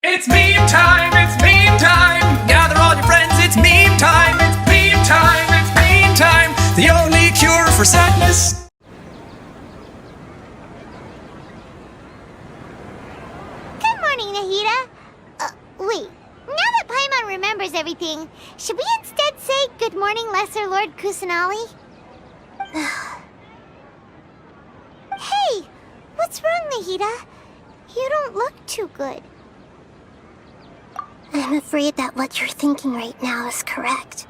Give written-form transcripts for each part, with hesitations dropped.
It's meme time, it's meme time. Gather all your friends, it's meme time. It's meme time, it's meme time. The only cure for sadness. Good morning, Nahida. Wait. Now that Paimon remembers everything, should we instead say good morning, Lesser Lord Kusanali? Hey! What's wrong, Nahida? You don't look too good. I'm afraid that what you're thinking right now is correct.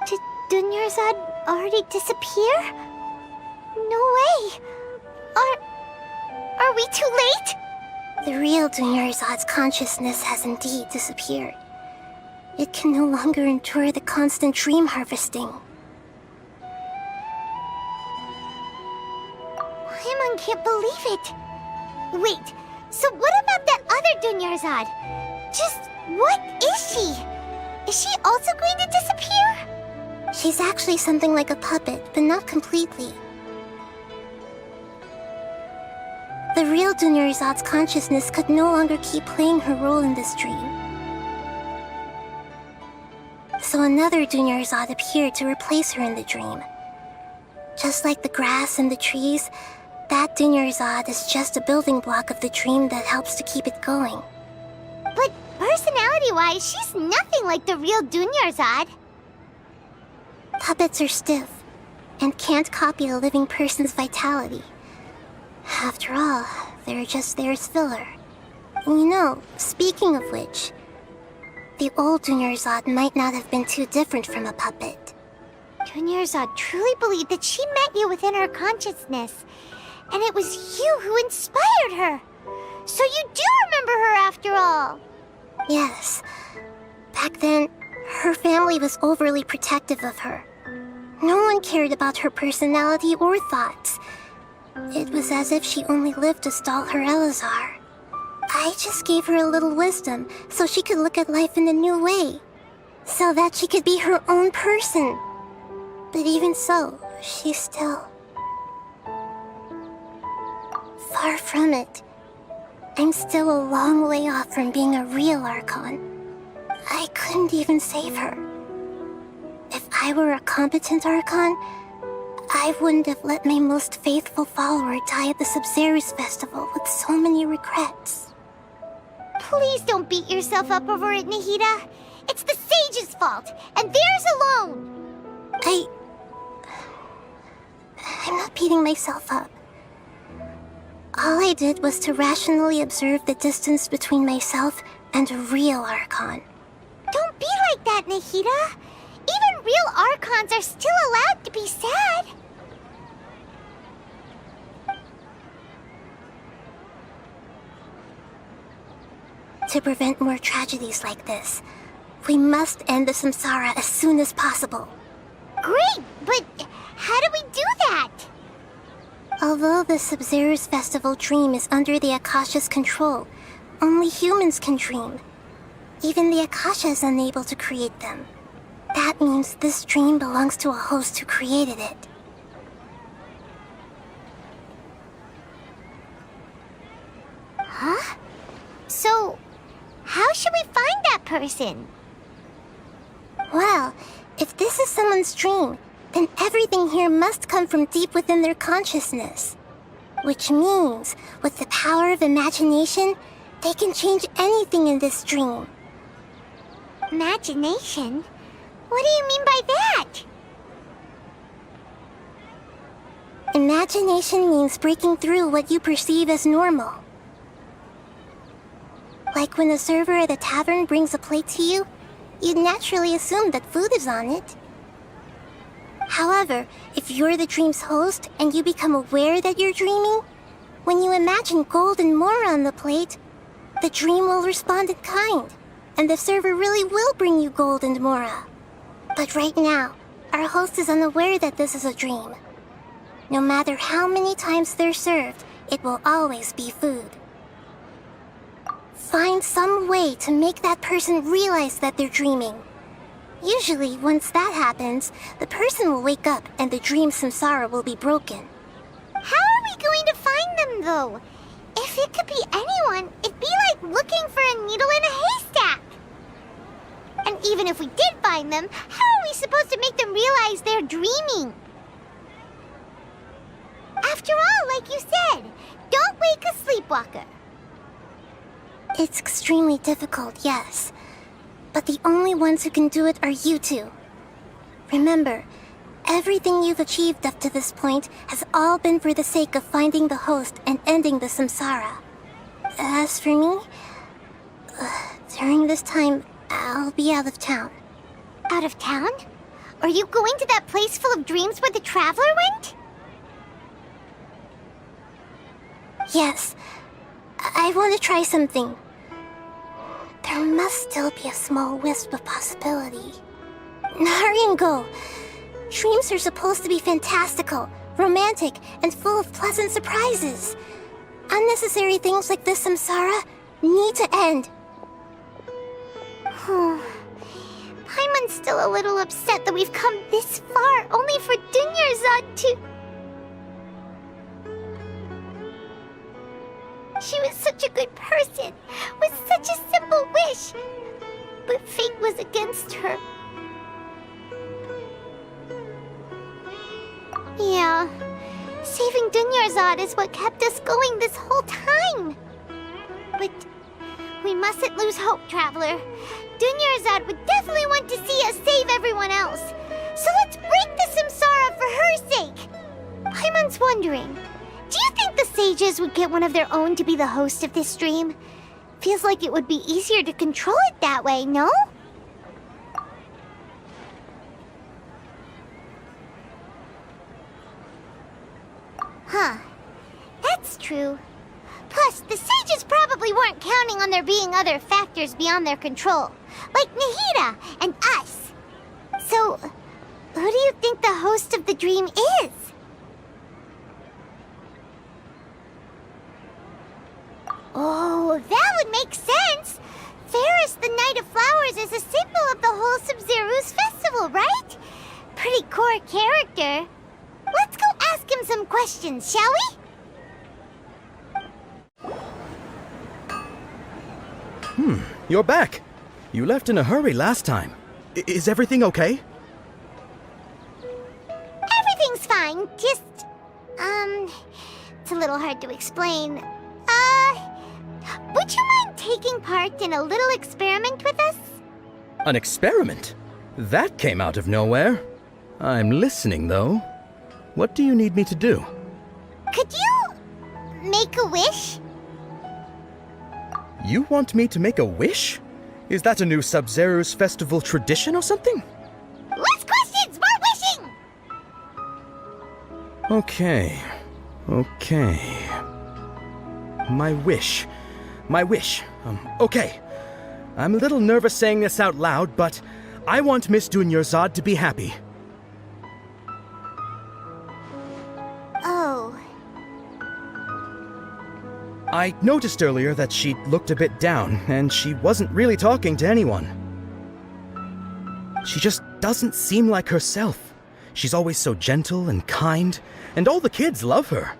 Did Dunyarzad already disappear? No way! Are we too late? The real Dunyarzad's consciousness has indeed disappeared. It can no longer endure the constant dream harvesting. Paimon can't believe it. Wait, so what about that other Dunyarzad? Just what is she? Is she also going to disappear? She's actually something like a puppet, but not completely. The real Dunyarzad's consciousness could no longer keep playing her role in this dream. So another Dunyarzad appeared to replace her in the dream. Just like the grass and the trees, that Dunyarzad is just a building block of the dream that helps to keep it going. But personality-wise, she's nothing like the real Dunyarzad. Puppets are stiff, and can't copy a living person's vitality. After all, they're just there as filler. You know, speaking of which, the old Dunyarzad might not have been too different from a puppet. Dunyarzad truly believed that she met you within her consciousness, and it was you who inspired her. So you do remember her after all. Yes. Back then, her family was overly protective of her. No one cared about her personality or thoughts. It was as if she only lived to stall her Elazar. I just gave her a little wisdom so she could look at life in a new way. So that she could be her own person. But even so, she's still... far from it. I'm still a long way off from being a real Archon. I couldn't even save her. If I were a competent Archon, I wouldn't have let my most faithful follower die at the Sub-Zerus Festival with so many regrets. Please don't beat yourself up over it, Nahida. It's the Sage's fault, and theirs alone. I'm not beating myself up. All I did was to rationally observe the distance between myself and a real Archon. Don't be like that, Nahida. Even real Archons are still allowed to be sad. To prevent more tragedies like this, we must end the samsara as soon as possible. Great, but how do we do that? Although the Sub-Zerus Festival dream is under the Akasha's control, only humans can dream. Even the Akasha is unable to create them. That means this dream belongs to a host who created it. Huh? So, how should we find that person? Well, if this is someone's dream, then everything here must come from deep within their consciousness. Which means, with the power of imagination, they can change anything in this dream. Imagination? What do you mean by that? Imagination means breaking through what you perceive as normal. Like when a server at a tavern brings a plate to you, you'd naturally assume that food is on it. However, if you're the dream's host and you become aware that you're dreaming, when you imagine gold and more on the plate, the dream will respond in kind, and the server really will bring you gold and mora. But right now, our host is unaware that this is a dream. No matter how many times they're served, it will always be food. Find some way to make that person realize that they're dreaming. Usually, once that happens, the person will wake up and the dream samsara will be broken. How are we going to find them, though? If it could be anyone, it'd be like Even if we did find them, how are we supposed to make them realize they're dreaming? After all, like you said, don't wake a sleepwalker. It's extremely difficult, yes. But the only ones who can do it are you two. Remember, everything you've achieved up to this point has all been for the sake of finding the host and ending the samsara. As for me, during this time, I'll be out of town. Out of town? Are you going to that place full of dreams where the Traveler went? Yes, I want to try something. There must still be a small wisp of possibility. Hurry and go. Dreams are supposed to be fantastical, romantic, and full of pleasant surprises. Unnecessary things like this samsara need to end. Paimon's still a little upset that we've come this far only for Dunyarzad to... She was such a good person, with such a simple wish. But fate was against her. Yeah, saving Dunyarzad is what kept us going this whole time. But we mustn't lose hope, Traveler. Dunyarzad would definitely want to see us save everyone else. So let's break the samsara for her sake. Paimon's wondering, do you think the sages would get one of their own to be the host of this dream? Feels like it would be easier to control it that way, no? Huh. That's true. Plus, the sages probably weren't counting on there being other factors beyond their control, like Nahida and us. So, who do you think the host of the dream is? Oh, that would make sense. Ferris, the Knight of Flowers, is a symbol of the whole Sub-Zero's festival, right? Pretty core character. Let's go ask him some questions, shall we? You're back. You left in a hurry last time. Is everything okay? Everything's fine, just... it's a little hard to explain. Would you mind taking part in a little experiment with us? An experiment? That came out of nowhere. I'm listening, though. What do you need me to do? Could you... make a wish? You want me to make a wish? Is that a new Sub-Zero's festival tradition or something? Less questions, more wishing! Okay. My wish. Okay. I'm a little nervous saying this out loud, but I want Miss Dunyarzad to be happy. Oh. I noticed earlier that she looked a bit down, and she wasn't really talking to anyone. She just doesn't seem like herself. She's always so gentle and kind, and all the kids love her.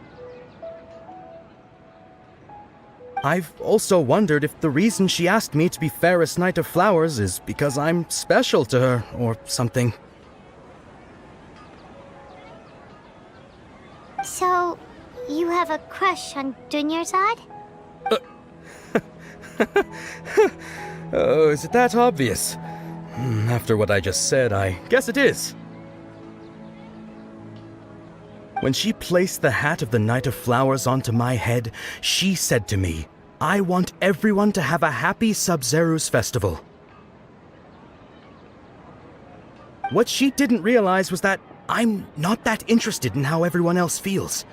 I've also wondered if the reason she asked me to be Ferris Knight of Flowers is because I'm special to her, or something. So, you have a crush on Dunyarzad? Oh, is it that obvious? After what I just said, I guess it is. When she placed the hat of the Knight of Flowers onto my head, she said to me, "I want everyone to have a happy Sub-Zero's festival." What she didn't realize was that I'm not that interested in how everyone else feels.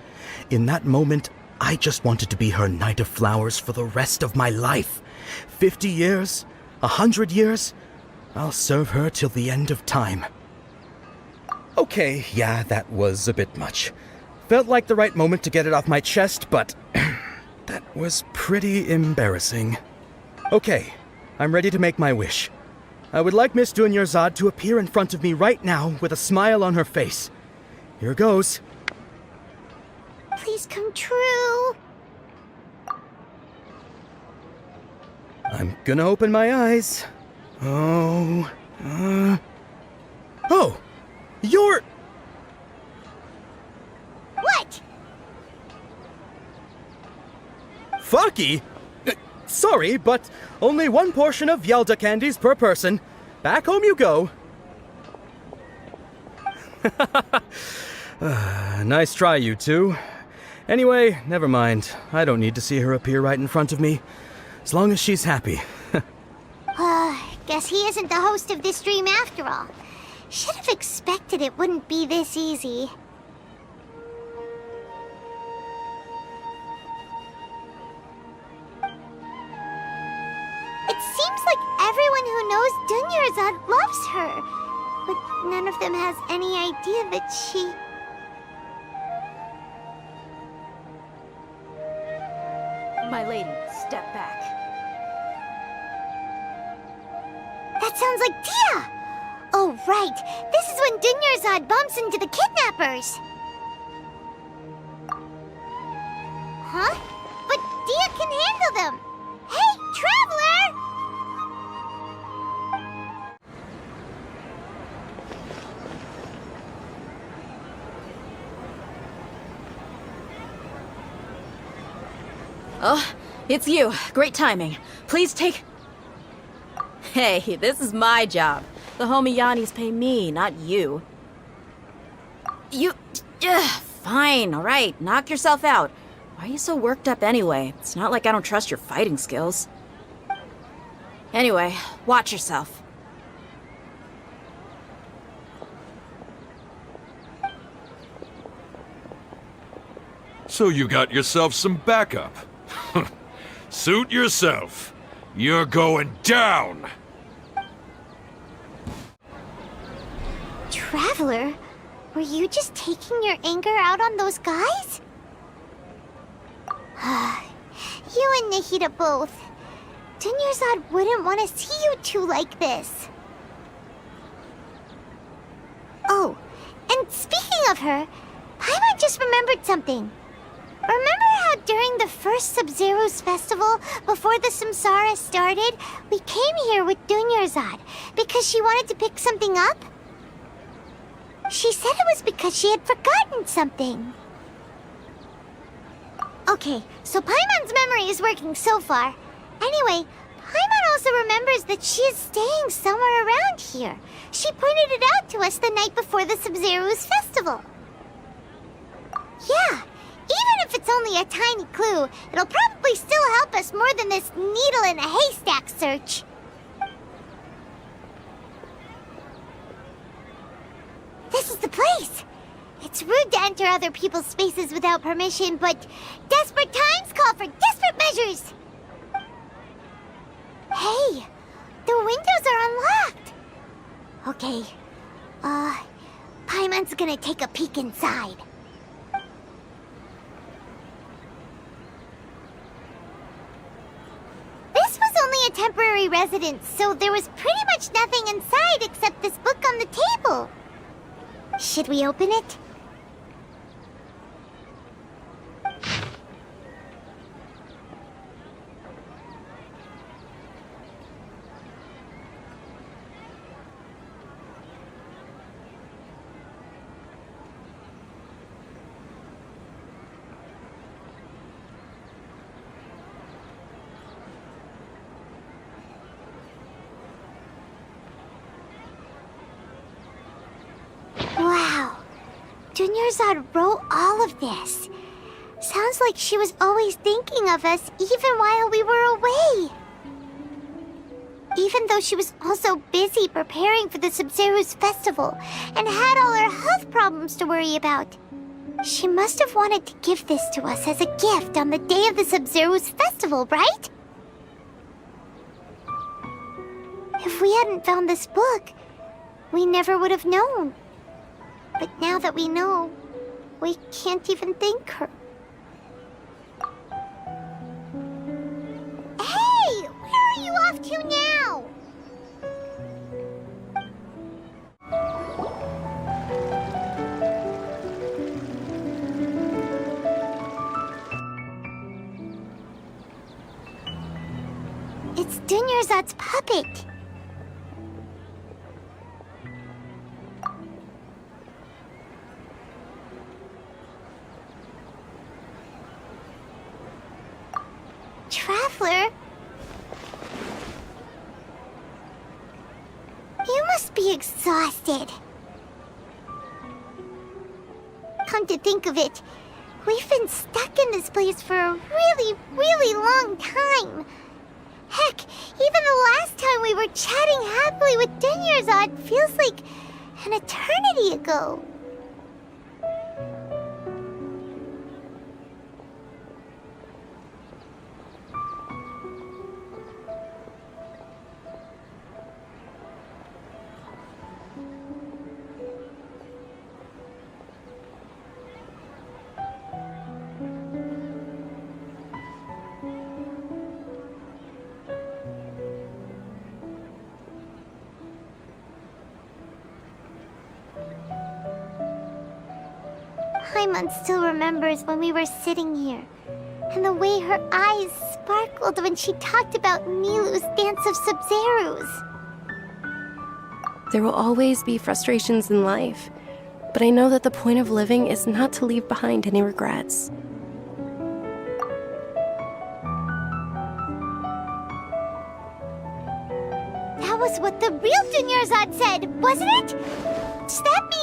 In that moment, I just wanted to be her Knight of Flowers for the rest of my life. 50 years, 100 years, I'll serve her till the end of time. Okay, yeah, that was a bit much. Felt like the right moment to get it off my chest, but that was pretty embarrassing. Okay, I'm ready to make my wish. I would like Miss Dunyarzad to appear in front of me right now with a smile on her face. Here goes. Please come true. I'm gonna open my eyes. Oh, Oh! You're... What? Faki? Sorry, but only one portion of Yelda candies per person. Back home you go. Nice try, you two. Anyway, never mind. I don't need to see her appear right in front of me. As long as she's happy. Guess he isn't the host of this dream after all. Should have expected it wouldn't be this easy. It seems like everyone who knows Dunyarzad loves her. But none of them has any idea that she... My lady, step back. That sounds like Dia! Oh, right. This is when Dunyarzad bumps into the kidnappers. Huh? But Dia can handle them. Hey, Traveler! Oh, it's you. Great timing. Please take... Hey, this is my job. The homie Yannis pay me, not you. You... fine, alright. Knock yourself out. Why are you so worked up anyway? It's not like I don't trust your fighting skills. Anyway, watch yourself. So you got yourself some backup. Suit yourself. You're going down! Traveler, were you just taking your anger out on those guys? You and Nahida both. Dunyarzad wouldn't want to see you two like this. Oh, and speaking of her, Paimon just remembered something. Remember how during the first Sub-Zero's festival, before the Samsara started, we came here with Dunyarzad because she wanted to pick something up? She said it was because she had forgotten something. Okay, so Paimon's memory is working so far. Anyway, Paimon also remembers that she is staying somewhere around here. She pointed it out to us the night before the Sub-Zero's festival. Yeah, even if it's only a tiny clue, it'll probably still help us more than this needle in a haystack search. This is the place! It's rude to enter other people's spaces without permission, but desperate times call for desperate measures! Hey! The windows are unlocked! Okay, Paimon's gonna take a peek inside. This was only a temporary residence, so there was pretty much nothing inside except this book on the table. Should we open it? Wow. Dunyarzad wrote all of this. Sounds like she was always thinking of us even while we were away. Even though she was also busy preparing for the Sub-Zero's festival and had all her health problems to worry about. She must have wanted to give this to us as a gift on the day of the Sub-Zero's festival, right? If we hadn't found this book, we never would have known. But now that we know, we can't even thank her. Hey! Where are you off to now? It's Dunyarzad's puppet. Traveler? You must be exhausted. Come to think of it, we've been stuck in this place for a really, really long time. Heck, even the last time we were chatting happily with Dunyarzad feels like an eternity ago. Paimon still remembers when we were sitting here, and the way her eyes sparkled when she talked about Nilu's Dance of Sub-Zerus. There will always be frustrations in life, but I know that the point of living is not to leave behind any regrets. That was what the real Dunyarzad said, wasn't it? Does that mean...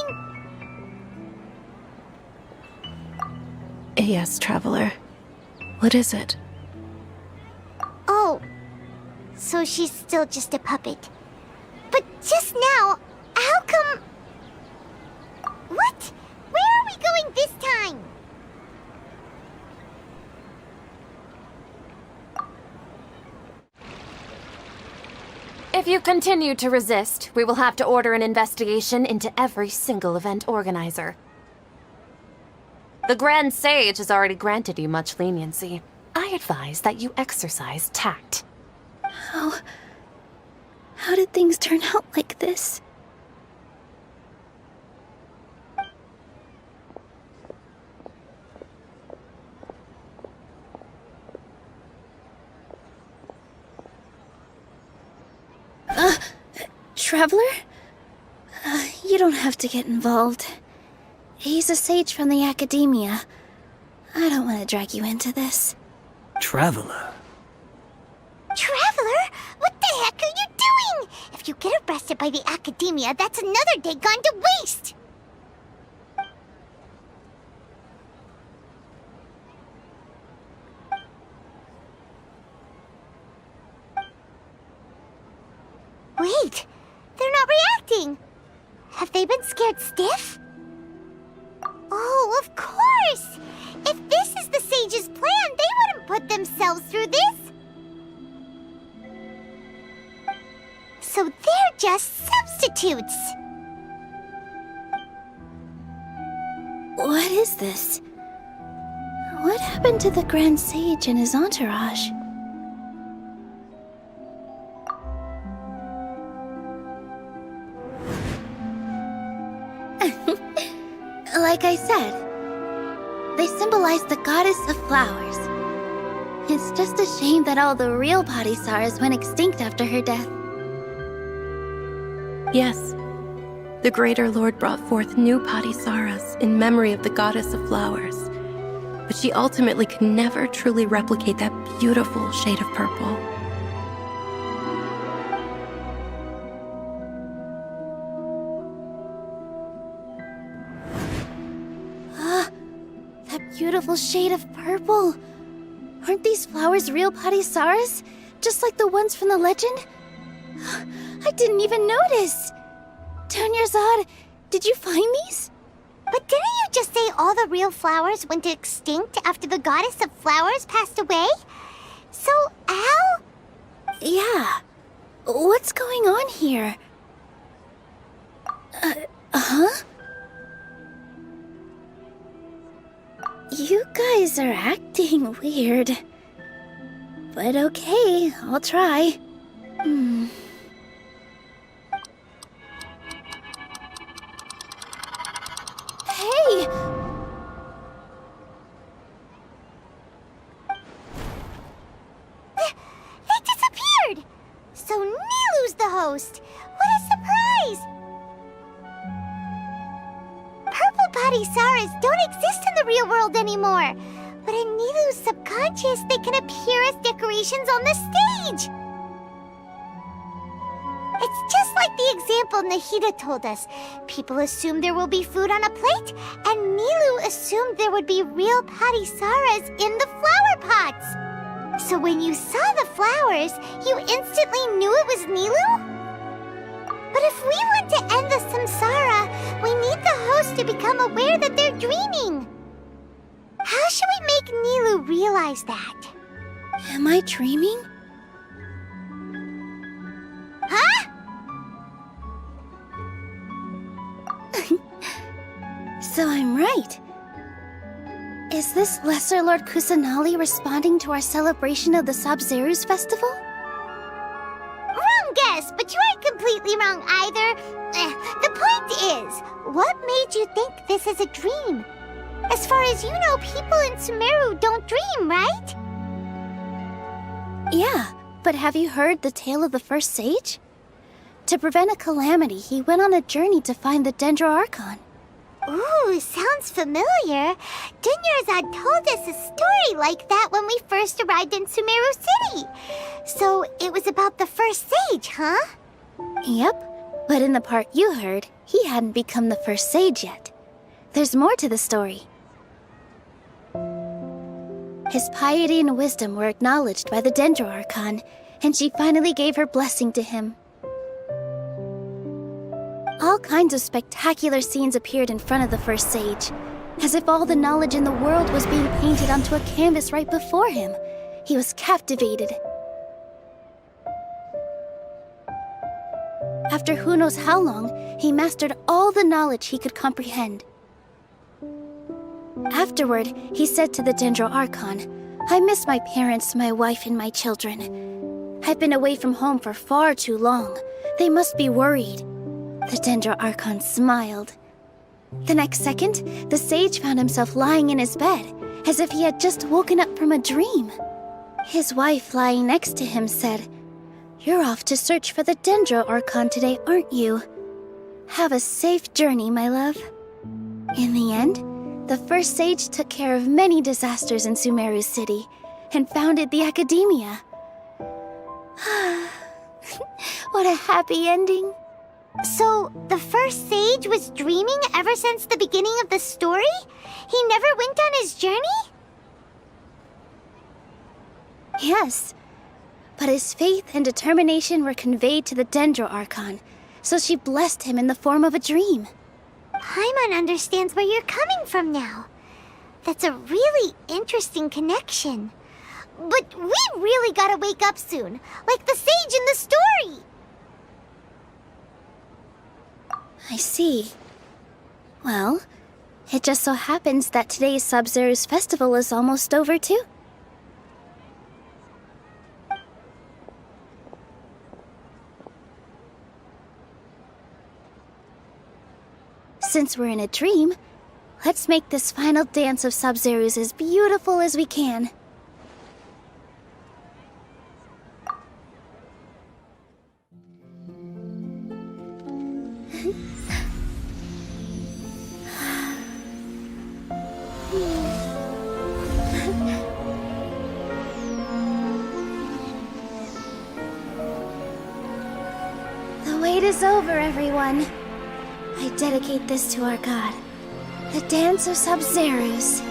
Yes, Traveler. What is it? Oh, so she's still just a puppet. But just now, how come... What? Where are we going this time? If you continue to resist, we will have to order an investigation into every single event organizer. The Grand Sage has already granted you much leniency. I advise that you exercise tact. How did things turn out like this? Traveler? You don't have to get involved. He's a sage from the Academia. I don't want to drag you into this. Traveler? Traveler? What the heck are you doing? If you get arrested by the Academia, that's another day gone to waste! Wait, they're not reacting. Have they been scared stiff? Oh, of course! If this is the Sage's plan, they wouldn't put themselves through this. So they're just substitutes. What is this? What happened to the Grand Sage and his entourage? Like I said, they symbolize the goddess of flowers. It's just a shame that all the real Padisaras went extinct after her death. Yes. The Greater Lord brought forth new Padisaras in memory of the goddess of flowers. But she ultimately could never truly replicate that beautiful shade of purple. Beautiful shade of purple. Aren't these flowers real Padisaras? Just like the ones from the legend? I didn't even notice. Dunyarzad, did you find these? But didn't you just say all the real flowers went extinct after the goddess of flowers passed away? So, how? Yeah. What's going on here? Huh? You guys are acting weird. But okay, I'll try. Hey! They disappeared! So Nilu's the host! What a surprise! Purple Padisaras don't exist in the real world anymore, but in Nilu's subconscious unconscious, they can appear as decorations on the stage. It's just like the example Nahida told us. People assume there will be food on a plate, and Nilu assumed there would be real patisaras in the flower pots. So when you saw the flowers, you instantly knew it was Nilu? But if we want to end the samsara, we need the host to become aware that they're dreaming. How should we make Nilu realize that? Am I dreaming? Huh? So I'm right. Is this Lesser Lord Kusanali responding to our celebration of the Sub-Zeru's festival? Wrong guess, but you aren't completely wrong either. The point is, what made you think this is a dream? As far as you know, people in Sumeru don't dream, right? Yeah, but have you heard the tale of the first sage? To prevent a calamity, he went on a journey to find the Dendro Archon. Ooh, sounds familiar. Dunyarzad told us a story like that when we first arrived in Sumeru City. So it was about the first sage, huh? Yep, but in the part you heard, he hadn't become the first sage yet. There's more to the story. His piety and wisdom were acknowledged by the Dendro Archon, and she finally gave her blessing to him. All kinds of spectacular scenes appeared in front of the first sage, as if all the knowledge in the world was being painted onto a canvas right before him. He was captivated. After who knows how long, he mastered all the knowledge he could comprehend. Afterward, he said to the Dendro Archon, "I miss my parents, my wife, and my children. I've been away from home for far too long. They must be worried." The Dendro Archon smiled. The next second, the sage found himself lying in his bed, as if he had just woken up from a dream. His wife, lying next to him, said, "You're off to search for the Dendro Archon today, aren't you? Have a safe journey, my love." In the end, the first sage took care of many disasters in Sumeru City, and founded the Academia. What a happy ending. So, the first sage was dreaming ever since the beginning of the story? He never went on his journey? Yes, but his faith and determination were conveyed to the Dendro Archon, so she blessed him in the form of a dream. Paimon understands where you're coming from now. That's a really interesting connection. But we really gotta wake up soon, like the sage in the story! I see. Well, it just so happens that today's Sub-Zeru's festival is almost over too. Since we're in a dream, let's make this final dance of Sub-Zeru's as beautiful as we can. The wait is over, everyone. I dedicate this to our god, the dance of Sub-Zeru's.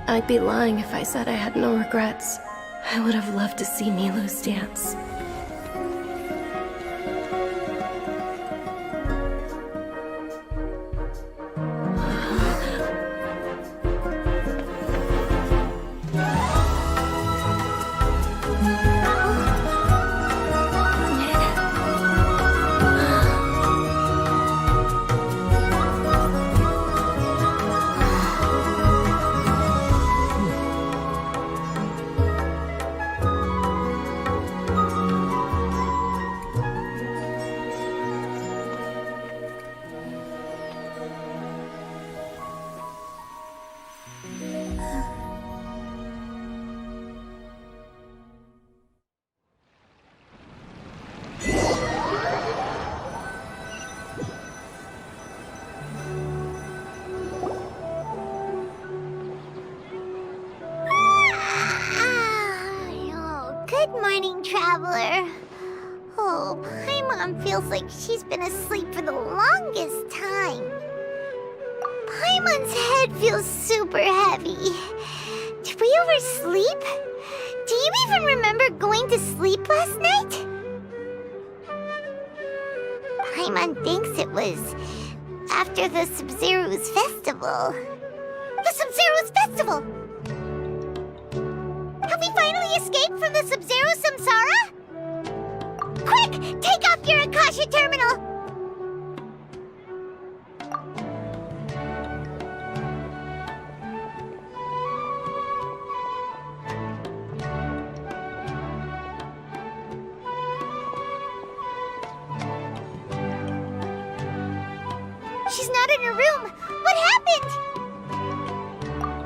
I'd be lying if I said I had no regrets. I would have loved to see Nilu's dance. feels like she's been asleep for the longest time. Paimon's head feels super heavy. Did we oversleep? Do you even remember going to sleep last night? Paimon thinks it was after the Sub-Zero's festival. The Sub-Zero's festival! Have we finally escaped from the Sub-Zero samsara? Quick! Take off your Akasha terminal! She's not in her room! What happened?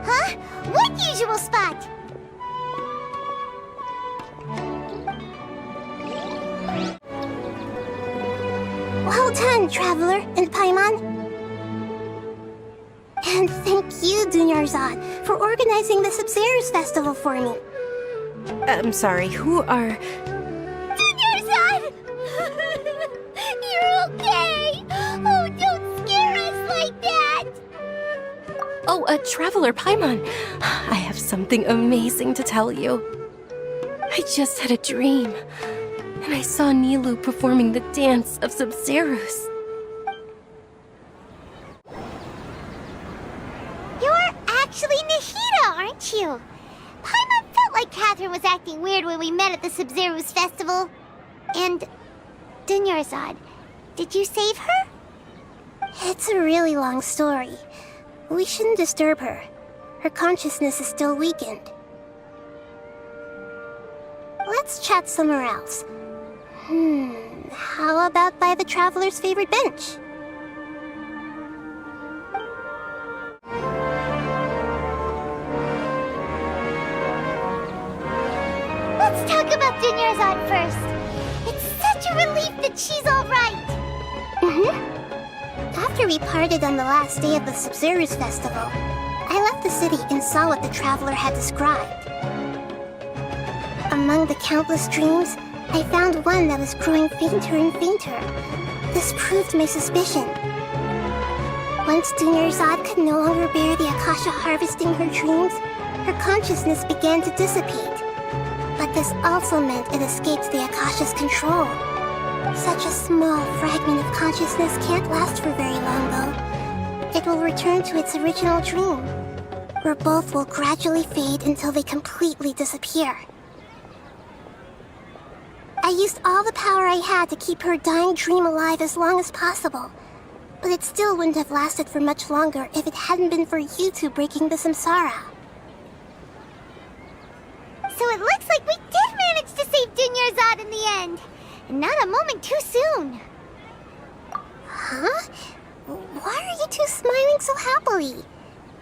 Huh? What usual spot? Well done, Traveler and Paimon. And thank you, Dunyarzad, for organizing the Sub-Zero's festival for me. I'm sorry, who are... Dunyarzad! You're okay! Oh, don't scare us like that! Oh, Traveler Paimon. I have something amazing to tell you. I just had a dream, and I saw Nilou performing the dance of Sub-Zeros. You're actually Nahida, aren't you? Paimon felt like Catherine was acting weird when we met at the Sub-Zero's festival. And... Dunyarzad, did you save her? It's a really long story. We shouldn't disturb her. Her consciousness is still weakened. Let's chat somewhere else. How about by the Traveler's favorite bench? Let's talk about Dunyarzad first. It's such a relief that she's alright. After we parted on the last day of the Sub-Zero's festival, I left the city and saw what the Traveler had described. Among the countless dreams, I found one that was growing fainter and fainter. This proved my suspicion. Once Dunyarzad could no longer bear the Akasha harvesting her dreams, her consciousness began to dissipate. But this also meant it escaped the Akasha's control. Such a small fragment of consciousness can't last for very long, though. It will return to its original dream, where both will gradually fade until they completely disappear. I used all the power I had to keep her dying dream alive as long as possible, but it still wouldn't have lasted for much longer if it hadn't been for you two breaking the samsara. So it looks like we did manage to save Dunyarzad in the end. And not a moment too soon. Huh? Why are you two smiling so happily?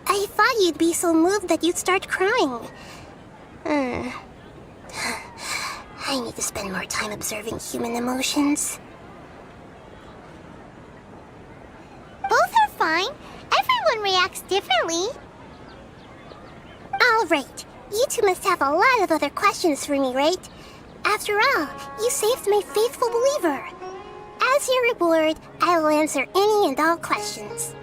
I thought you'd be so moved that you'd start crying. I need to spend more time observing human emotions. Both are fine. Everyone reacts differently. All right. You two must have a lot of other questions for me, right? After all, you saved my faithful believer. As your reward, I will answer any and all questions.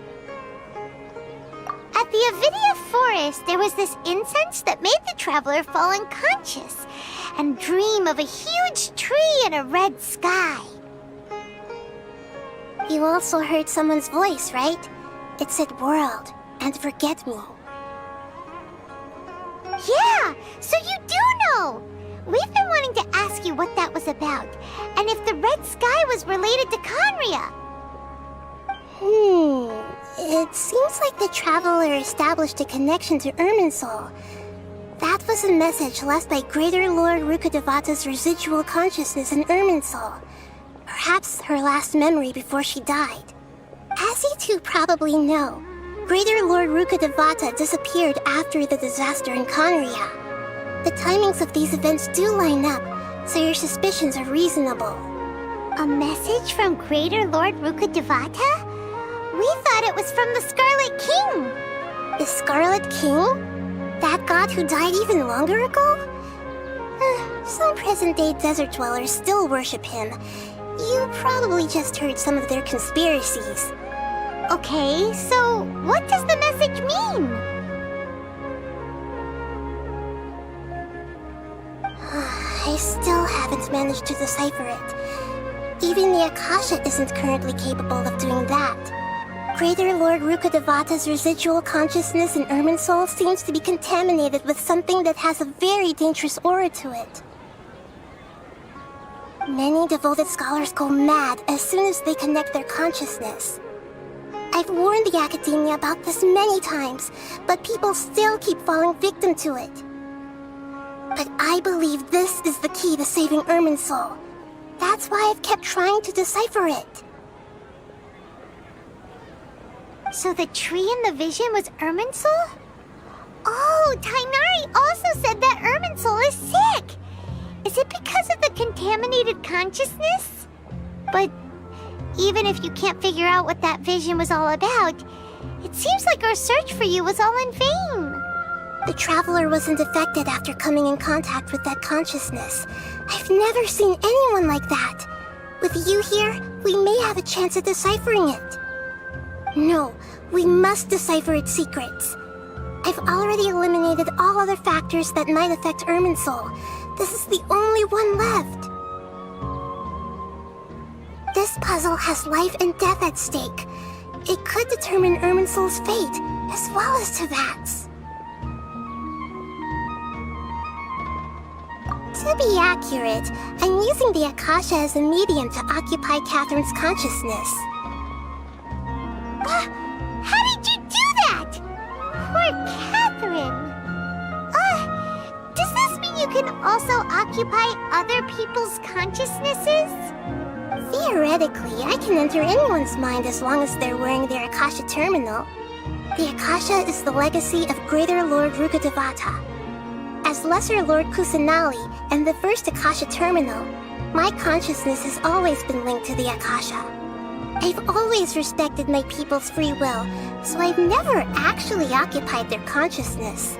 At the Avidia forest, there was this incense that made the Traveler fall unconscious and dream of a huge tree and a red sky. You also heard someone's voice, right? It said world and forget me. Yeah, so you do know! We've been wanting to ask you what that was about, and if the red sky was related to Conria. It seems like the Traveler established a connection to Irminsul. That was a message left by Greater Lord Rukkhadevata's residual consciousness in Irminsul. Perhaps her last memory before she died. As you two probably know, Greater Lord Rukkhadevata disappeared after the disaster in Conria. The timings of these events do line up, so your suspicions are reasonable. A message from Greater Lord Rukkhadevata? We thought it was from the Scarlet King. The Scarlet King? That god who died even longer ago? Some present-day desert dwellers still worship him. You probably just heard some of their conspiracies. Okay, so what does the message mean? I still haven't managed to decipher it. Even the Akasha isn't currently capable of doing that. Greater Lord Rukkhadevata's residual consciousness in Irminsul seems to be contaminated with something that has a very dangerous aura to it. Many devoted scholars go mad as soon as they connect their consciousness. I've warned the Academia about this many times, but people still keep falling victim to it. But I believe this is the key to saving Irminsul. That's why I've kept trying to decipher it. So the tree in the vision was Irminsul? Oh, Tainari also said that Irminsul is sick! Is it because of the contaminated consciousness? But even if you can't figure out what that vision was all about, it seems like our search for you was all in vain. The Traveler wasn't affected after coming in contact with that consciousness. I've never seen anyone like that. With you here, we may have a chance at deciphering it. No, we must decipher its secrets. I've already eliminated all other factors that might affect Irminsul. This is the only one left. This puzzle has life and death at stake. It could determine Irminsul's fate, as well as Tevat's. To be accurate, I'm using the Akasha as a medium to occupy Catherine's consciousness. How did you do that? Poor Catherine. Does this mean you can also occupy other people's consciousnesses? Theoretically, I can enter anyone's mind as long as they're wearing their Akasha terminal. The Akasha is the legacy of Greater Lord Rukkhadevata. As Lesser Lord Kusanali and the first Akasha terminal, my consciousness has always been linked to the Akasha. I've always respected my people's free will, so I've never actually occupied their consciousness.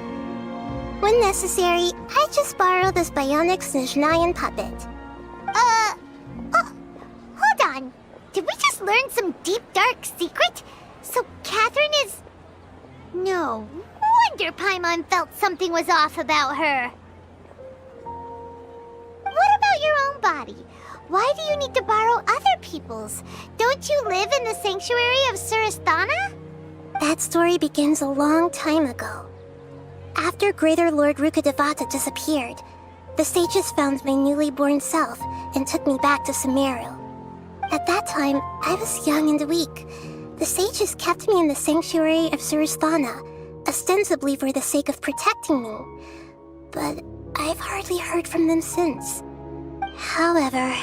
When necessary, I just borrow this bionic Snezhnayan puppet. Hold on. Did we just learn some deep, dark secret? So Catherine is... No wonder Paimon felt something was off about her. What about your own body? Why do you need to borrow other people's? Don't you live in the sanctuary of Surasthana? That story begins a long time ago. After Greater Lord Rukkhadevata disappeared, the sages found my newly born self and took me back to Sumeru. At that time, I was young and weak. The sages kept me in the sanctuary of Surasthana, ostensibly for the sake of protecting me. But I've hardly heard from them since. However,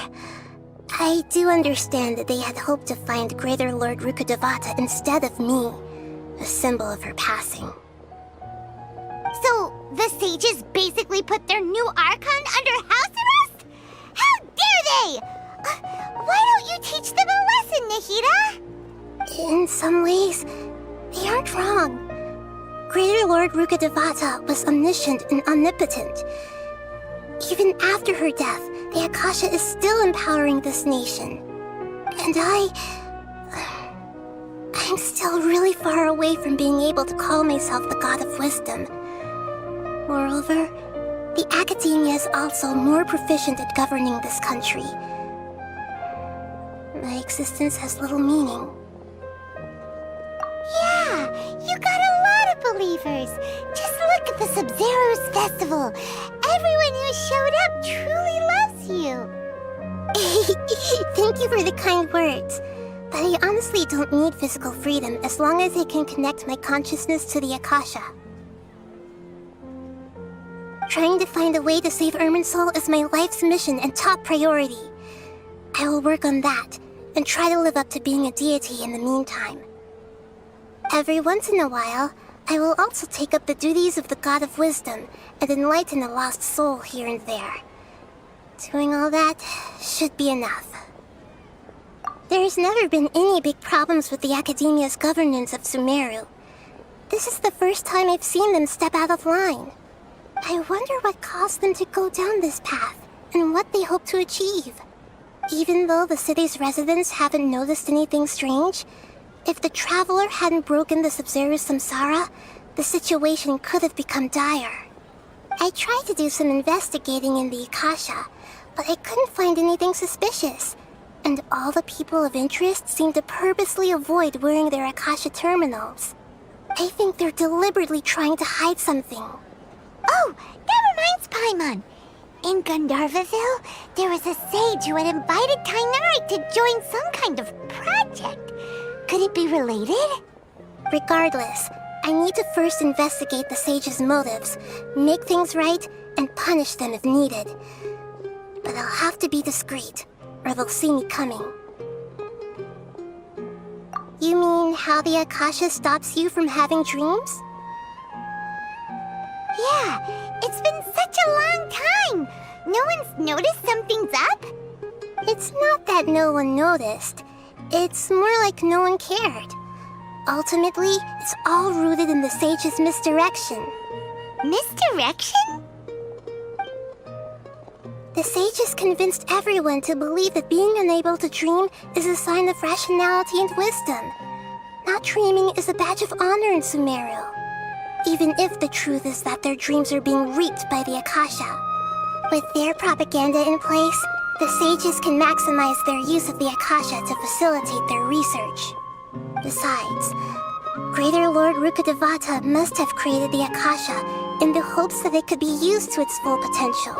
I do understand that they had hoped to find Greater Lord Rukkhadevata instead of me, a symbol of her passing. So, the sages basically put their new Archon under house arrest? How dare they! Why don't you teach them a lesson, Nahida? In some ways, they aren't wrong. Greater Lord Rukkhadevata was omniscient and omnipotent. Even after her death, the Akasha is still empowering this nation. And I'm still really far away from being able to call myself the God of Wisdom. Moreover, the Academia is also more proficient at governing this country. My existence has little meaning. Yeah, you got a lot of believers. Just look at the Sub-Zero's festival. Everyone who showed up truly loves you. Thank you for the kind words. But I honestly don't need physical freedom as long as I can connect my consciousness to the Akasha. Trying to find a way to save Irminsul is my life's mission and top priority. I will work on that, and try to live up to being a deity in the meantime. Every once in a while, I will also take up the duties of the God of Wisdom and enlighten a lost soul here and there. Doing all that should be enough. There's never been any big problems with the Academia's governance of Sumeru. This is the first time I've seen them step out of line. I wonder what caused them to go down this path, and what they hope to achieve. Even though the city's residents haven't noticed anything strange, if the traveler hadn't broken the Sub-Zero's samsara, the situation could have become dire. I tried to do some investigating in the Akasha, but I couldn't find anything suspicious. And all the people of interest seem to purposely avoid wearing their Akasha terminals. I think they're deliberately trying to hide something. Oh, that reminds Paimon. In Gandharvaville, there was a sage who had invited Tainari to join some kind of project. Could it be related? Regardless, I need to first investigate the sage's motives, make things right, and punish them if needed. But I'll have to be discreet, or they'll see me coming. You mean how the Akasha stops you from having dreams? Yeah, it's been such a long time. No one's noticed something's up? It's not that no one noticed. It's more like no one cared. Ultimately, it's all rooted in the sage's misdirection. Misdirection? The sage has convinced everyone to believe that being unable to dream is a sign of rationality and wisdom. Not dreaming is a badge of honor in Sumeru, even if the truth is that their dreams are being reaped by the Akasha. With their propaganda in place, the sages can maximize their use of the Akasha to facilitate their research. Besides, Greater Lord Rukkhadevata must have created the Akasha in the hopes that it could be used to its full potential.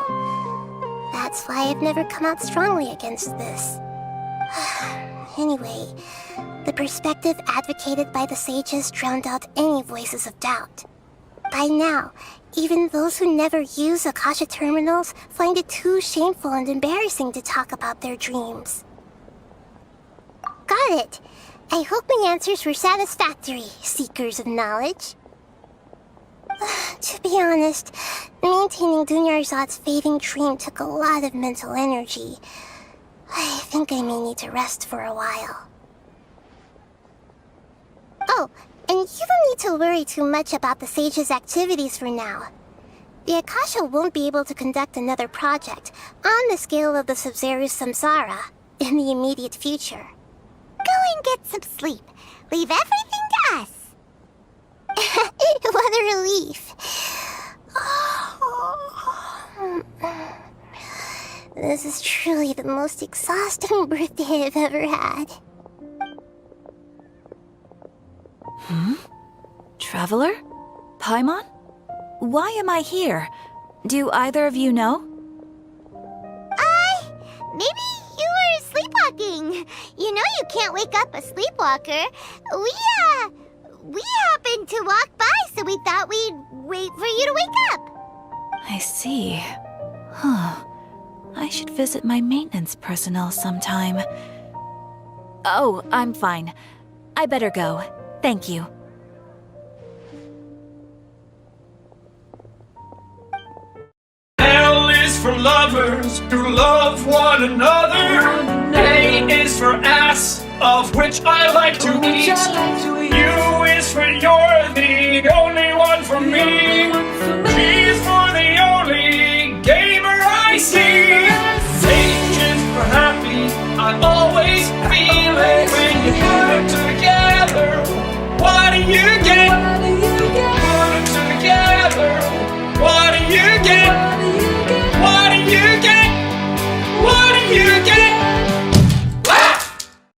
That's why I've never come out strongly against this. Anyway, the perspective advocated by the sages drowned out any voices of doubt. By now, even those who never use Akasha terminals find it too shameful and embarrassing to talk about their dreams. Got it! I hope my answers were satisfactory, seekers of knowledge. To be honest, maintaining Dunyarzad's fading dream took a lot of mental energy. I think I may need to rest for a while. Oh, and you don't need to worry too much about the sage's activities for now. The Akasha won't be able to conduct another project on the scale of the Sub-Zero's samsara in the immediate future. Go and get some sleep. Leave everything to us. What a relief. This is truly the most exhausting birthday I've ever had. Traveler? Paimon? Why am I here? Do either of you know? Maybe you were sleepwalking. You know you can't wake up a sleepwalker. We happened to walk by, so we thought we'd wait for you to wake up. I see. Huh. I should visit my maintenance personnel sometime. Oh, I'm fine. I better go. Thank you. L is for lovers who love one another. A is for ass, of which I like to eat. U is for your